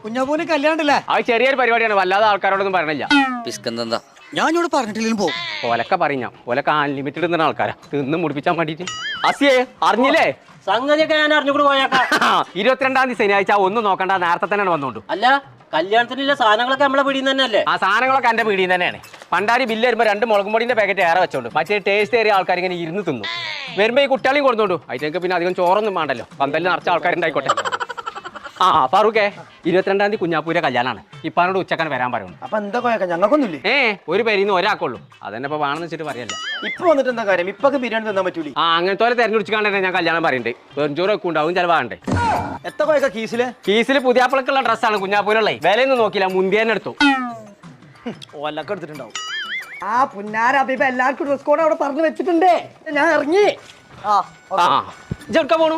കുഞ്ഞാപ്പൂന് കല്യാണല്ലേ? അത് ചെറിയൊരു പരിപാടിയാണ്, വല്ലാതെ ആൾക്കാരോടൊന്നും പറയണില്ല. പിസ്കന്താ ഞാൻ ഇങ്ങോട്ട് പറഞ്ഞിട്ടില്ലെങ്കിലും പോകും. ഓലൊക്കെ പറഞ്ഞ ഓലൊക്കെ അൺലിമിറ്റഡ് എന്ന ആൾക്കാരാ, തിന്ന് മുടിപ്പിച്ചാൻ വേണ്ടിട്ട്. അസിയേ അറിഞ്ഞില്ലേ? സംഗതിയൊക്കെ ഞാൻ അറിഞ്ഞുകൂടി പോയേക്കാം. 22-ാം തീയതി ശനിയാഴ്ച ഒന്നും നോക്കണ്ട, നേരത്തെ തന്നെയാണ് വന്നോണ്ടു. അല്ല, കല്യാണത്തിനുള്ള സാധനങ്ങളൊക്കെ നമ്മളെ പിടിയിൽ തന്നെയല്ലേ? ആ സാധനങ്ങളൊക്കെ എന്റെ പീടിയിൽ തന്നെയാണ്. പണ്ടാരി ബില്ല് വരുമ്പോൾ 2 മുളകും പൊടിന്റെ പാക്കറ്റ് ഏറെ വെച്ചോണ്ട്, മറ്റേ ടേസ്റ്റ് ഏറിയ ആൾക്കാർ ഇങ്ങനെ ഇരുന്ന് തിന്നു. വരുമ്പോ ഈ കുട്ടികളെയും കൊടുത്തോണ്ടു, അതിലേക്ക് പിന്നെ അധികം ചോറൊന്നും വേണ്ടല്ലോ, പന്തലിൽ നിറച്ച ആൾക്കാരുണ്ടായിക്കോട്ടെ. ആ ഫാറൂഖേ, 22-ാം തീയതി കുഞ്ഞാപ്പൂരെ കല്യാണാണ്. ഇപ്പാനോട് ഉച്ചക്കാൻ വരാൻ പറയുന്നു. അപ്പൊ എന്താ കൊയക്ക? ഞങ്ങൾക്കൊന്നുമില്ലേ? ഒരു പേരിന്ന് ഒരാൾക്കുള്ളൂ, അതന്നെ ഇപ്പൊ വേണമെന്ന് വെച്ചിട്ട് പറയല്ല. ഇപ്പൊ വന്നിട്ട് എന്താ കാര്യം? ഇപ്പൊക്കെ ബിരിയാണി തന്നാൻ പറ്റൂലേ? അങ്ങനത്തെ പോലെ തെരഞ്ഞെടുക്കാണ്ട് ഞാൻ കല്യാണം പറയുന്നുണ്ട്. വെറുംചോറ് ഒക്കെ ഉണ്ടാവും, ചെലവാണ്ടേ. എത്ര കൊയക്ക കീസില്? കീസിൽ പുതിയാപ്പിളക്കുള്ള ഡ്രസ്സാണ് കുഞ്ഞാപ്പൂരുള്ളേ. വിലയൊന്നും നോക്കില്ല, മുന്തിയെന്നെ എടുത്തു. ഓലൊക്കെ എടുത്തിട്ടുണ്ടാവും. ആ പുന്നാര അഭിപ്രായം എല്ലാവർക്കും ഡ്രസ് കോഡ് അവിടെ പറഞ്ഞു വെച്ചിട്ടുണ്ട്. ഞാൻ ഇറങ്ങി. ഇജ്ജ് എവിടുക്കാ പോണു?